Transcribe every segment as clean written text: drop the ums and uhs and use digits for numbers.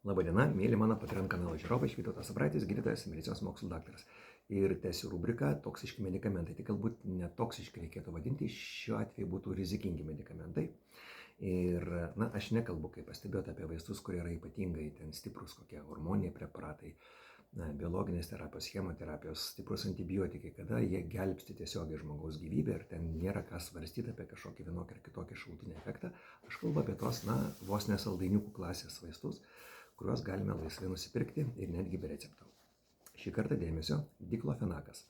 Labadiena, mėly mano Patreon kanalo žiūrovai, aš Vytautas Abraitis, gydytojas, medicinos mokslų daktaras. Ir tęsiu rubriką toksiški medikamentai. Tai galbūt netoksiški reikėtų vadinti, šiuo atveju būtų rizikingi medikamentai. Ir, aš nekalbu, kaip pastebėjote, apie vaistus, kurie yra ypatingai ten stiprus, kokie hormoniniai preparatai, biologinės terapijos, chemoterapijos, stiprus antibiotikai, kada jie gelbsti tiesiogiai žmogaus gyvybę ir ten nėra ką svarstyti apie kažkokį vienokį ar kitokį šalutinį efektą. Aš kalbu apie tos, vos ne saldainiukų klasės vaistus, kuriuos galime laisvai nusipirkti ir netgi be recepto. Šį kartą dėmesio diklofenakas.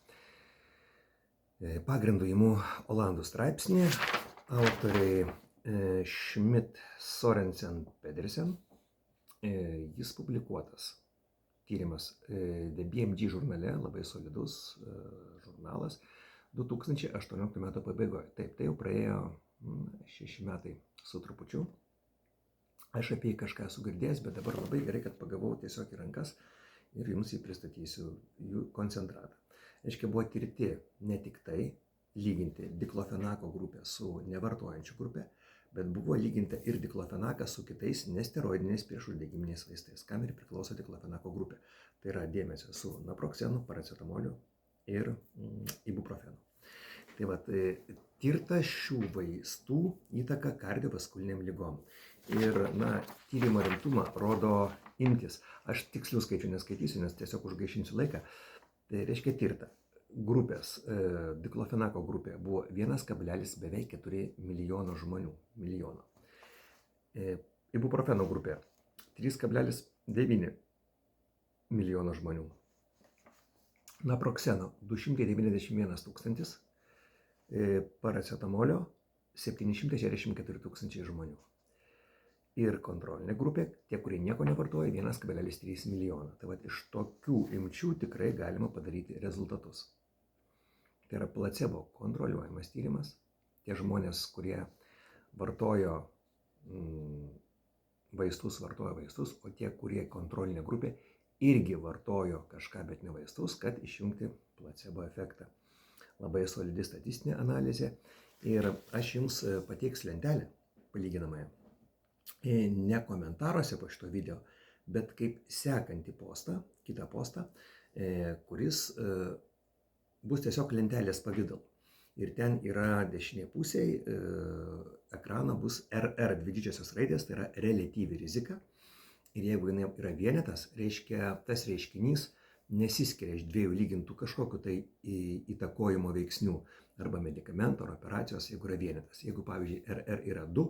Pagrindu imu olandų straipsnį, autoriai Schmidt, Sorensen, Pedersen. Jis publikuotas tyrimas The BMG žurnale, labai solidus žurnalas, 2018 metų pabaigoje. Taip, tai jau praėjo 6 metai su trupučiu. Aš apie jį kažką esu girdėjęs, bet dabar labai gerai, kad pagavau tiesiog į rankas ir jums jį pristatysiu, jų koncentratą. Reiškia, buvo tirti ne tik tai lyginti diklofenako grupę su nevartojančių grupė, bet buvo lyginta ir diklofenakas su kitais nesteroidiniais priešuždegiminiais vaistais, kam ir priklauso diklofenako grupė. Tai yra dėmesio su naproxenu, paracetamoliu ir ibuprofenu. Tai va, tirta šių vaistų įtaka kardiovaskuliniam lygom. Ir, tyrimo rimtumą rodo imtis. Aš tikslių skaičių neskaitysiu, nes tiesiog užgaišinsiu laiką. Tai reiškia tirta. Grupės, diklofenako grupė buvo 1,4 milijono žmonių. Ibuprofeno grupė 3,9 milijono žmonių. Naproxeno 291 tūkstantis, paracetamolio 764 tūkstančiai žmonių. Ir kontrolinė grupė, tie, kurie nieko nevartoja, 1,3 milijono. Tai va, iš tokių imčių tikrai galima padaryti rezultatus. Tai yra placebo kontroliuojamas tyrimas. Tie žmonės, kurie vartojo vaistus, o tie, kurie kontrolinė grupė, irgi vartojo kažką, bet ne vaistus, kad išjungti placebo efektą. Labai solidi statistinė analizė. Ir aš jums pateiksiu lentelę palyginamąją. Ne komentaruose po šito video, bet kaip sekantį postą, kitą postą, kuris bus tiesiog lentelės pavidalu. Ir ten yra dešinė pusėje ekrano bus RR, dvi didžiosios raidės, tai yra reliatyvi rizika. Ir jeigu jinai yra vienetas, reiškia tas reiškinys nesiskiria iš dviejų lygintų kažkokiu tai įtakojimo veiksnių arba medikamento ar operacijos, jeigu yra vienetas. Jeigu, pavyzdžiui, RR yra 2,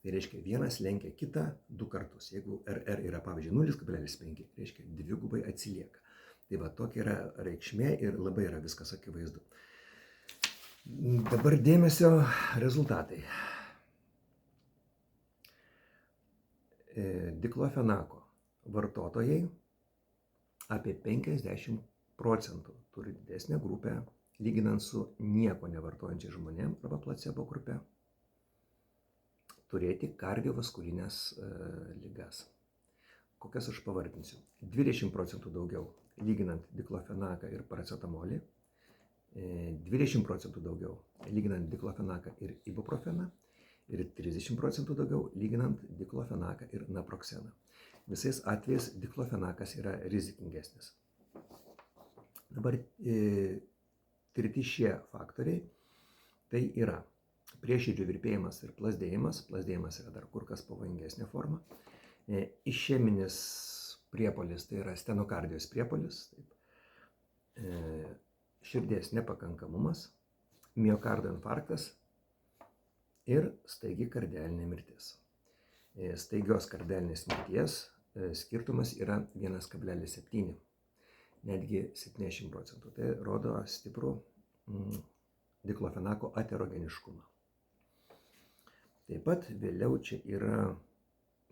tai reiškia vienas lenkia kitą 2 kartus. Jeigu RR yra, pavyzdžiui, 0,5, reiškia dvigubai atsilieka. Tai va, tokia yra reikšmė ir labai yra viskas akivaizdu. Dabar dėmesio rezultatai. Diklofenako vartotojai apie 50% turi didesnę grupę, lyginant su nieko nevartojančiais žmonėm arba placebo grupė, turėti kardiovaskulinės ligas. Kokias aš pavardinsiu? 20% daugiau, lyginant diklofenaką ir paracetamolį, 20% daugiau, lyginant diklofenaką ir ibuprofeną, ir 30% daugiau, lyginant diklofenaką ir naproxeną. Visais atvejais diklofenakas yra rizikingesnis. Dabar tirti šie faktoriai, tai yra prieširdžių virpėjimas ir plazdėjimas. Plazdėjimas yra dar kur kas pavojingesnė forma. Išeminis priepuolis, tai yra stenokardijos priepuolis. Širdies nepakankamumas, miokardo infarktas ir staigi kardialinė mirtis. Staigios kardialinės mirties skirtumas yra 1,7, netgi 70%. Tai rodo stiprų diklofenako aterogeniškumą. Taip pat vėliau čia yra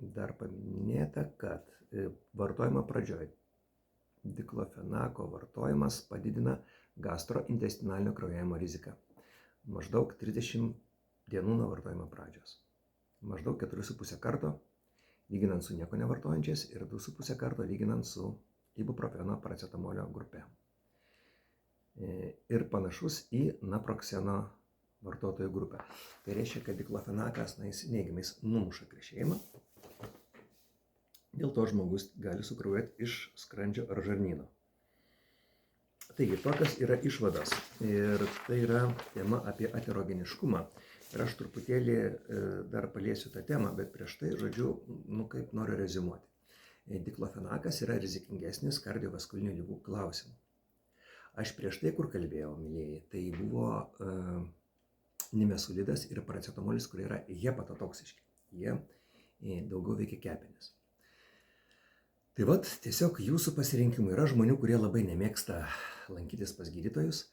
dar paminėta, kad vartojimo pradžioje diklofenako vartojimas padidina gastrointestinalinio kraujavimo riziką. Maždaug 30 dienų nuo vartojimo pradžios. Maždaug 4,5 karto lyginant su nieko nevartojančiais ir 2,5 karto lyginant su ibuprofeno paracetamolio grupe. Ir panašus į naproxeno vartotojų grupę. Tai reiškia, kad diklofenakas neigiamais numuša krešėjimą Dėl to žmogus gali sukraujuoti iš skrandžio ar žarnyno. Taigi, tokios yra išvados. Ir tai yra tema apie aterogeniškumą. Ir aš truputėlį dar paliesiu tą temą, bet prieš tai, žodžiu, kaip noriu reziumuoti. Diklofenakas yra rizikingesnis kardiovaskulinių ligų klausimų. Aš prieš tai, kur kalbėjau, mylėjai, tai buvo nimesulidas ir paracetamolis, kurie yra hepatotoksiški. Jie daugiau veikia kepenis. Tai vat, tiesiog jūsų pasirinkimų. Yra žmonių, kurie labai nemėgsta lankytis pas gydytojus.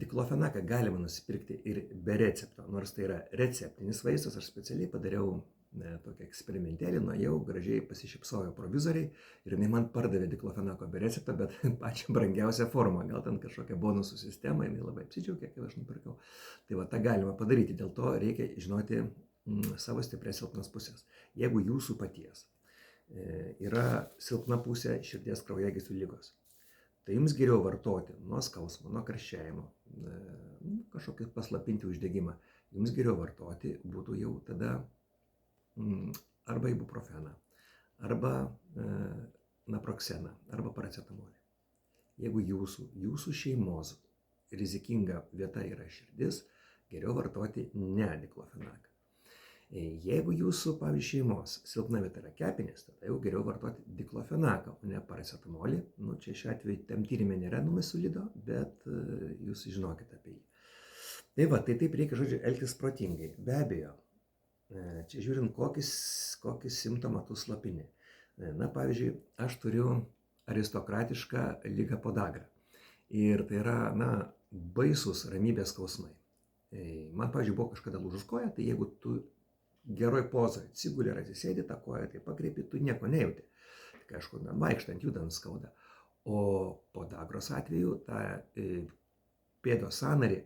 Diklofenaką galima nusipirkti ir be recepto, nors tai yra receptinis vaistas. Aš specialiai padariau tokį eksperimentėlį, nuėjau, gražiai pasišypsojo provizoriai ir jinai man pardavė diklofenako be recepto, bet pačią brangiausią formą. Gal ten kažkokią bonusų sistemą, jinai labai apsidžiaugė, kai aš nupirkau. Tai va, tą galima padaryti, dėl to reikia žinoti savo stiprias silpnas pusės. Jeigu jūsų paties yra silpna pusė širdies kraujagyslių ligos, tai jums geriau vartoti nuo skausmo, nuo karščiavimo, kažkokį paslapinti uždegimą. Jums geriau vartoti būtų jau tada arba ibuprofeną, arba naproxeną, arba paracetamolį. Jeigu jūsų šeimos rizikinga vieta yra širdis, geriau vartoti ne diklofenaką. Jeigu jūsų, pavyzdžiui, šeimos silpna vieta yra kepenys, tada jau geriau vartoti diklofenaką, o ne paracetamolį. Čia šiuo atveju tam tyrime nėra nimesulido, bet jūs žinokite apie jį. Tai va, tai taip reikia, žodžiu, elgtis protingai. Be abejo, čia žiūrint, kokį simptomą tu slopini. Na, pavyzdžiui, aš turiu aristokratišką ligą podagrą. Ir tai yra, baisus ramybės skausmai. Man, pavyzdžiui, buvo kažkada lūžus koja, tai jeigu tu geroj pozoje atsiguli ar atsisėdi, tą koją tai pakreipi, tu nieko nejauti. Tik aišku, vaikštant, judant skauda. O podagros atveju tą pėdos sąnarį,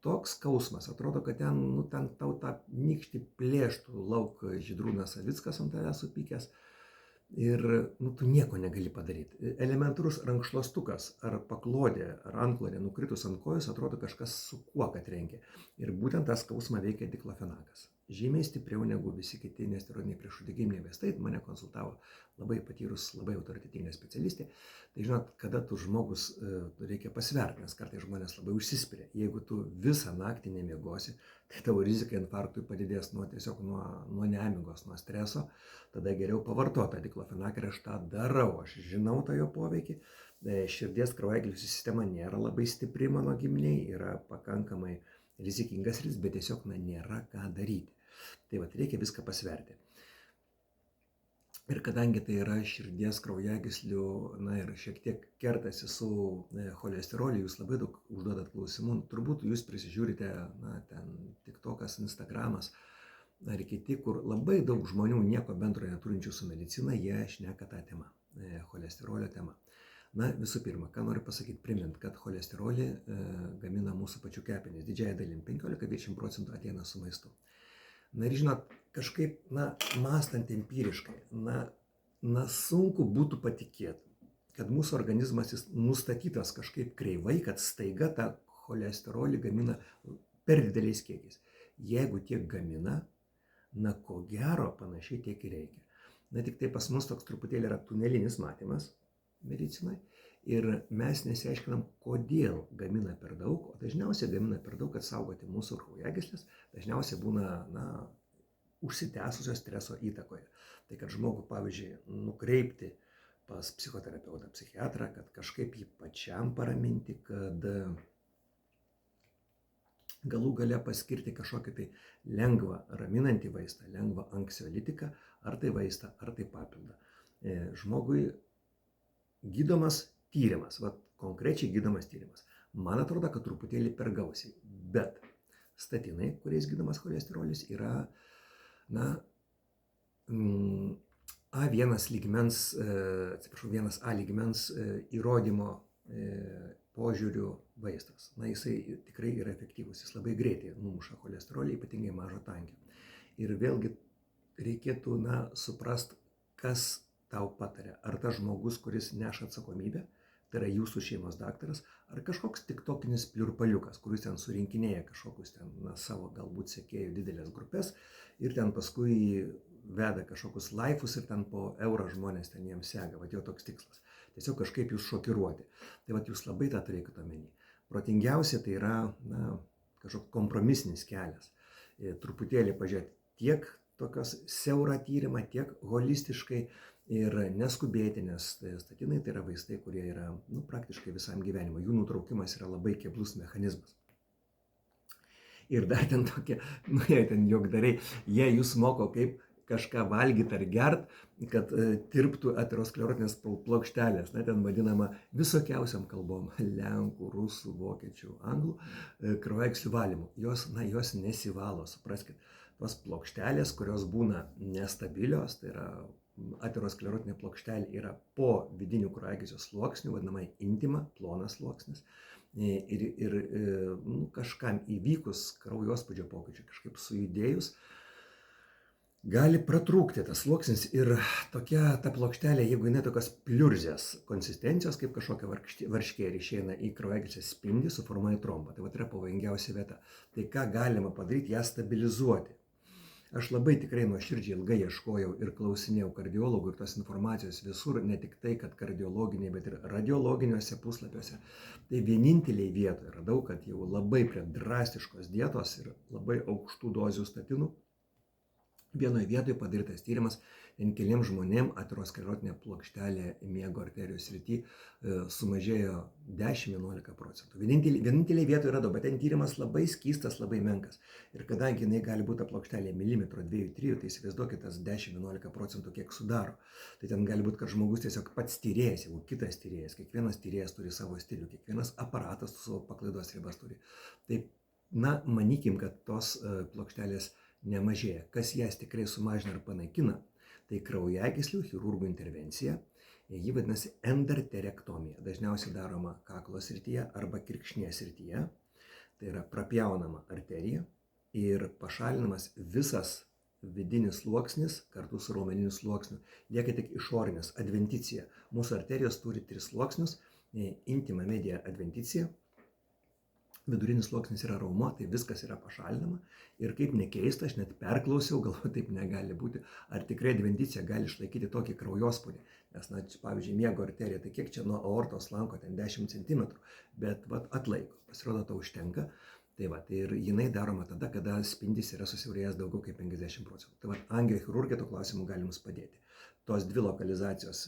toks skausmas, atrodo, kad ten tau tą nykštį plėštų lauk Žydrūnas Savickas ant tavęs supykęs. Ir tu nieko negali padaryti. Elementarus rankšluostukas ar paklodė, ar antklodė nukritus ant kojos, atrodo kažkas su kuoka trenkia. Ir būtent tą skausmą veikia diklofenakas. Žymiai stipriau negu visi kiti nesteroidiniai priešuždegiminiai vaistai. Mane konsultavo labai patyrus, labai autoritetinga specialistė. Tai žinot, kada tu žmogus reikia pasverti, nes kartais žmonės labai užsispiria. Jeigu tu visą naktį nemiegosi, tai tavo rizika infarktui padidės tiesiog nuo nemigos, nuo streso. Tada geriau pavartoti diklofenaką ir aš tą darau. Aš žinau tą jo poveikį. Širdies kraujagyslių sistema nėra labai stipri mano giminiai, yra pakankamai rizikingas rizis, bet tiesiog nėra ką daryti. Tai va, reikia viską pasverti. Ir kadangi tai yra širdies kraujagyslių, ir šiek tiek kertasi su cholesteroliu, jūs labai daug užduodat klausimų. Turbūt jūs prisižiūrite, ten TikTokas, Instagramas, ar kiti, kur labai daug žmonių nieko bendro neturinčių su medicina, jie šneka tą temą, cholesterolio temą. Visų pirma, ką noriu pasakyti, primint, kad cholesterolį gamina mūsų pačių kepenys. Didžiąją dalim 15–20% ateina su maistu. Ir žinot, kažkaip, mąstant empiriškai, sunku būtų patikėti, kad mūsų organizmas jis nustatytas kažkaip kreivai, kad staiga tą cholesterolį gamina per dideliais kiekiais. Jeigu tiek gamina, ko gero panašiai tiek ir reikia. Tik tai pas mus toks truputėlį yra tunelinis matymas medicinai ir mes nesiaiškinam, kodėl gamina per daug, o dažniausiai gamina per daug, kad saugoti mūsų kraujagyslės, dažniausiai būna, užsitęsusio streso įtakoje. Tai kad žmogų, pavyzdžiui, nukreipti pas psichoterapeutą, psichiatrą, kad kažkaip jį pačiam paraminti, kad galų gale paskirti kažkokį tai lengvą raminantį vaistą, lengvą anksiolitiką, ar tai vaistą, ar tai papildą. Žmogui gydomas tyrimas, konkrečiai gydomas tyrimas. Man atrodo, kad truputėlį per gausiai, bet statinai, kuriais gydomas cholesterolis, yra, A1 lygmens, vienas A lygmens įrodymo požiūrių vaistas. Jisai tikrai yra efektyvus, jis labai greitai numuša cholesterolį, ypatingai mažo tankio. Ir vėlgi reikėtų, suprast, kas tau patarė. Ar tas žmogus, kuris neša atsakomybę, tai yra jūsų šeimos daktaras, ar kažkoks tiktokinis pliurpaliukas, kuris ten surinkinėja kažkokius savo galbūt sekėjų didelės grupės ir ten paskui veda kažkokius laifus ir ten po eurą žmonės ten jiems sega, va jo toks tikslas. Tiesiog kažkaip jūs šokiruoti. Tai va jūs labai tą turėkite omeny. Protingiausia tai yra kažkoks kompromisinis kelias. Truputėlį pažiūrėti tiek tokios siaurą tyrimą, tiek holistiškai ir neskubėti, nes statinai tai yra vaistai, kurie yra praktiškai visam gyvenimui. Jų nutraukimas yra labai keblus mechanizmas. Ir dar ten tokie, jei ten juokdariai, jie jūs moko kaip kažką valgyti ar gert, kad tirptų aterosklerotinės plokštelės, ten vadinama visokiausiam kalbom, lenkų, rusų, vokiečių, anglų, kraujagyslių valymu. Jos nesivalo, supraskit, tos plokštelės, kurios būna nestabilios, tai yra aterosklerotinė plokštelė yra po vidinių kraujagyslių sluoksnių, vadinamai intima, plonas sluoksnis. Ir kažkam įvykus kraujospūdžio pokyčiui, kažkaip sujudėjus, gali pratrūkti tas sluoksnis ir tokia ta plokštelė, jeigu jinai tokios pliurzės konsistencijos, kaip kažkokia varškė ir išeina į kraujagyslės spindį, suformuoja trombą. Tai yra pavojingiausia vieta. Tai ką galima padaryti, ją stabilizuoti. Aš labai tikrai nuoširdžiai ilgai ieškojau ir klausinėjau kardiologų ir tos informacijos visur, ne tik tai, kad kardiologiniai, bet ir radiologiniuose puslapiuose. Tai vieninteliai vietoje radau, kad jau labai prie drastiškos dietos ir labai aukštų dozių statinų vienoje vietoje padarytas tyrimas, ten keliems žmonėm aterosklerotinė plokštelė miego arterijų srity sumažėjo 10–11%. Vieninteliai vietoje radau, bet ten tyrimas labai skystas, labai menkas. Ir kadangi jinai gali būti plokštelė milimetro, 2–3, tai įsivaizduokit tas 10–11% kiek sudaro. Tai ten gali būti, kad žmogus tiesiog pats tyrėjas, jeigu kitas tyrėjas, kiekvienas tyrėjas turi savo stilių, kiekvienas aparatas savo paklaidos ribas turi. Tai, manykim, kad tos plokštelės nemažėja. Kas jas tikrai sumažina ar panaikina, tai kraujagyslių chirurgų intervencija. Ji vadinasi endarterektomija. Dažniausiai daroma kaklo srityje arba kirkšnies srityje. Tai yra prapjaunama arterija ir pašalinamas visas vidinis sluoksnis kartu su raumeniniu sluoksniu. Lieka tik išorinis adventicija. Mūsų arterijos turi 3 sluoksnius. Intima, media, adventicija. Vidurinis sluoksnis yra raumuo, tai viskas yra pašalinama. Ir kaip nekeista, aš net perklausiau, galvoju, taip negali būti, ar tikrai adventicija gali išlaikyti tokį kraujospūdį. Nes, pavyzdžiui, miego arterija, tai kiek čia nuo aortos lanko, ten 10 cm, bet atlaiko, pasirodo, to užtenka. Tai ir jinai daroma tada, kada spindis yra susiaurėjęs daugiau kaip 50%. Tai angiochirurgija to klausimu gali mums padėti. Tos 2 lokalizacijos,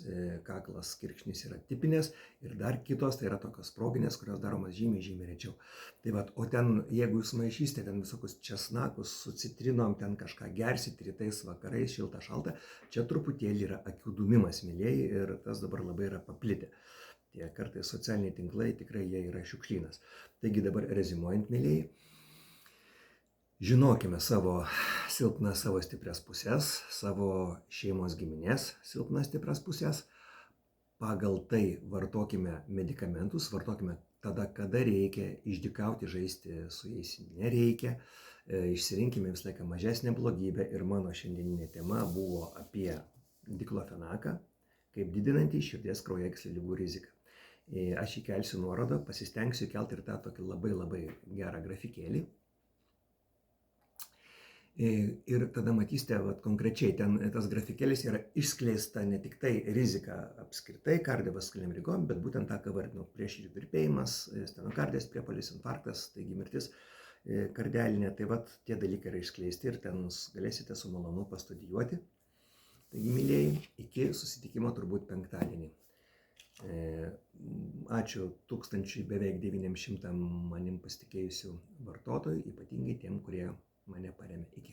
kaklas, kirkšnis yra tipinės ir dar kitos, tai yra tokios proginės, kurios daromas žymiai rečiau. Tai o ten, jeigu jūs maišysite ten visokius česnakus su citrinom, ten kažką gersite rytais, vakarais, šilta, šalta, čia truputėlį yra akių dūmimas, mylėjai, ir tas dabar labai yra paplitę. Tie kartais socialiniai tinklai, tikrai jie yra šiukšlynas. Taigi dabar rezimuojant, mylėjai, žinokime savo silpnas, savo stiprias pusės, savo šeimos giminės silpnas stiprias pusės. Pagal tai vartokime medikamentus, vartokime tada, kada reikia, išdykauti, žaisti su jais nereikia. Išsirinkime visą laiką mažesnę blogybę ir mano šiandieninė tema buvo apie diklofenaką, kaip didinantį širdies kraujagyslių ligų riziką. Aš įkelsiu nuorodą, pasistengsiu kelti ir tą tokį labai gerą grafikėlį. Ir tada matysite, konkrečiai ten tas grafikėlis yra išskleista ne tik tai rizika apskritai kardiovaskuliniam ligom, bet būtent tą, ką vardinau, prieširdžių virpėjimas, stenokardijos priepuolis, infarktas, taigi mirtis kardialinė. Tai tie dalykai yra išskleisti ir ten galėsite su malonu pastudijuoti. Taigi, mylėjai, iki susitikimo turbūt penktadienį. Ačiū beveik 900 manim pasitikėjusių vartotojų, ypatingai tiem, kurie mane paremė. Iki.